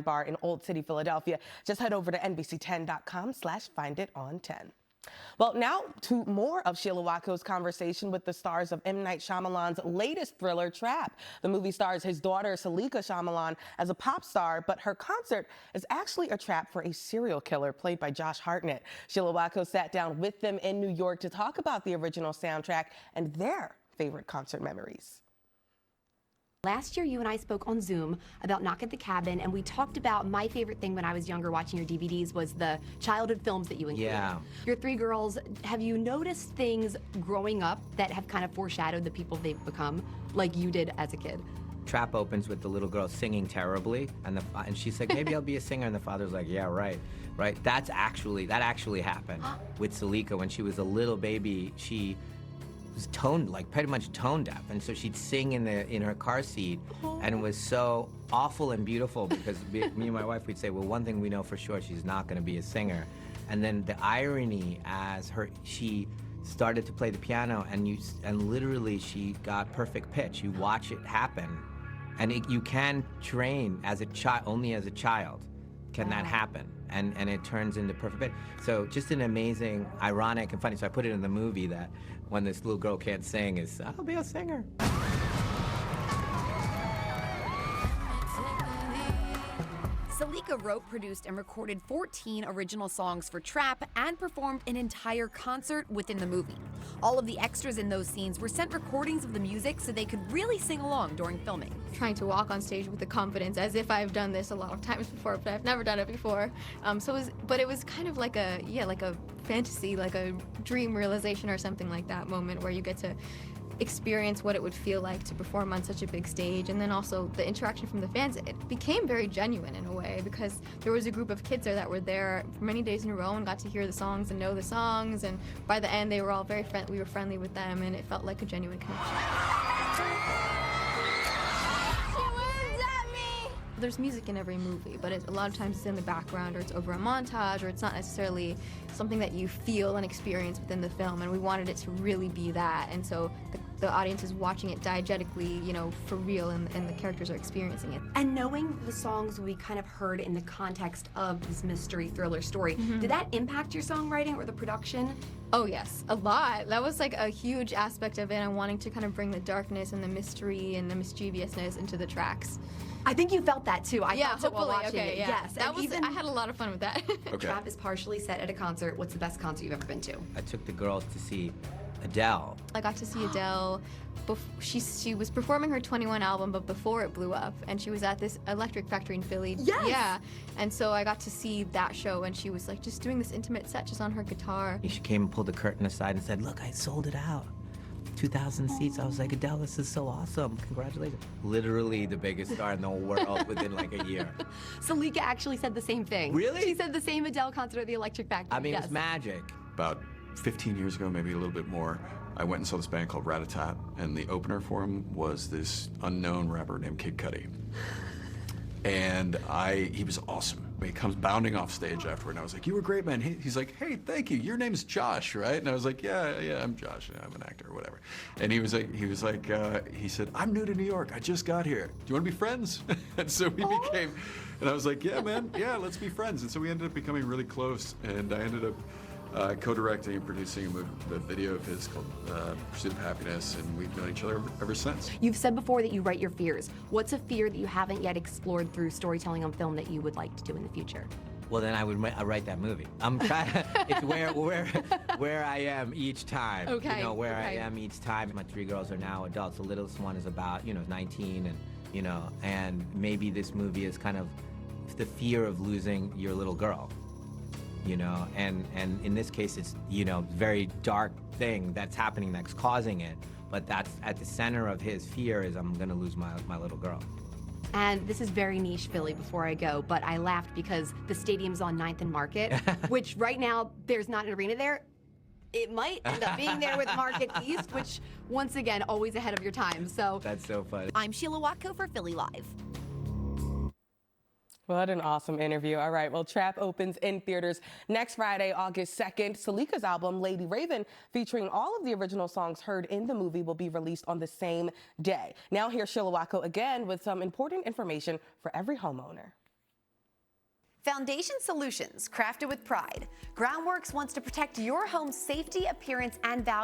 bar in Old City, Philadelphia. Just head over to NBC10.com/findit-on10. Well, now to more of Sheila Watko's conversation with the stars of M. Night Shyamalan's latest thriller, Trap. The movie stars his daughter, Saleka Shyamalan, as a pop star, but her concert is actually a trap for a serial killer played by Josh Hartnett. Sheila Watko sat down with them in New York to talk about the original soundtrack and their favorite concert memories. Last year, you and I spoke on Zoom about Knock at the Cabin, and we talked about my favorite thing when I was younger watching your DVDs was the childhood films that you included. Yeah. Your three girls, have you noticed things growing up that have kind of foreshadowed the people they've become, like you did as a kid? Trap opens with the little girl singing terribly, and she's like, maybe I'll be a singer, and the father's like, yeah, right. That actually happened with Saleka when she was a little baby. She was pretty much tone deaf, and so she'd sing in her car seat, and it was so awful and beautiful because me and my wife, we'd say, well, one thing we know for sure, she's not going to be a singer. And then the irony as she started to play the piano, and literally she got perfect pitch. You watch it happen, and you can train as a child, only as a child can that happen. And it turns into perfect pitch. So just an amazing, ironic and funny. So I put it in the movie that when this little girl can't sing is, I'll be a singer. Saleka wrote, produced, and recorded 14 original songs for Trap and performed an entire concert within the movie. All of the extras in those scenes were sent recordings of the music so they could really sing along during filming. Trying to walk on stage with the confidence as if I've done this a lot of times before, but I've never done it before. But it was kind of like a fantasy, like a dream realization or something like that moment where you get to experience what it would feel like to perform on such a big stage, and then also the interaction from the fans. It became very genuine in a way because there was a group of kids there that were there for many days in a row and got to hear the songs and know the songs, and by the end they were all very friendly. We were friendly with them, and it felt like a genuine connection. There's music in every movie, but a lot of times it's in the background, or it's over a montage, or it's not necessarily something that you feel and experience within the film, and we wanted it to really be that, and so the audience is watching it diegetically, for real, and the characters are experiencing it. And knowing the songs we kind of heard in the context of this mystery thriller story, did that impact your songwriting or the production? Oh yes, a lot. That was like a huge aspect of it, and wanting to kind of bring the darkness and the mystery and the mischievousness into the tracks. I think you felt that too. I felt it while hopefully. watching it. Yeah. Yes, I had a lot of fun with that. Okay. Trap is partially set at a concert. What's the best concert you've ever been to? I took the girls to see Adele. I got to see Adele. She was performing her 21 album, but before it blew up, and she was at this Electric Factory in Philly. Yes! Yeah, and so I got to see that show, and she was like just doing this intimate set just on her guitar. She came and pulled the curtain aside and said, look, I sold it out. 2,000 seats. I was like, Adele, this is so awesome. Congratulations. Literally the biggest star in the whole world within like a year. Saleka actually said the same thing. Really? She said the same Adele concert at the Electric Factory. I mean, yes. It was magic. About 15 years ago, maybe a little bit more, I went and saw this band called Rat-a-Tat, and the opener for him was this unknown rapper named Kid Cudi. And he was awesome. He comes bounding off stage afterward, and I was like, you were great, man. He's like, hey, thank you. Your name's Josh, right? And I was like, yeah, I'm Josh. I'm an actor or whatever. And he said, I'm new to New York. I just got here. Do you want to be friends? And so we became, and I was like, yeah, man, yeah, let's be friends. And so we ended up becoming really close, and I ended up co-directing and producing a video of his called Pursuit of Happiness, and we've known each other ever since. You've said before that you write your fears. What's a fear that you haven't yet explored through storytelling on film that you would like to do in the future? Well, then I'd write that movie. I'm trying. It's where I am each time. Okay. I am each time. My three girls are now adults. The littlest one is about 19, and and maybe this movie is kind of the fear of losing your little girl. And in this case, it's, very dark thing that's happening that's causing it, but that's at the center of his fear is I'm gonna lose my little girl. And this is very niche, Philly, before I go, but I laughed because the stadium's on 9th and Market, which right now there's not an arena there. It might end up being there with Market East, which, once again, always ahead of your time, so. That's so funny. I'm Sheila Watko for Philly Live. What an awesome interview. All right, well, Trap opens in theaters next Friday, August 2nd. Saleka's album, Lady Raven, featuring all of the original songs heard in the movie, will be released on the same day. Now here's Sheila Watko again with some important information for every homeowner. Foundation Solutions, crafted with pride. Groundworks wants to protect your home's safety, appearance, and value.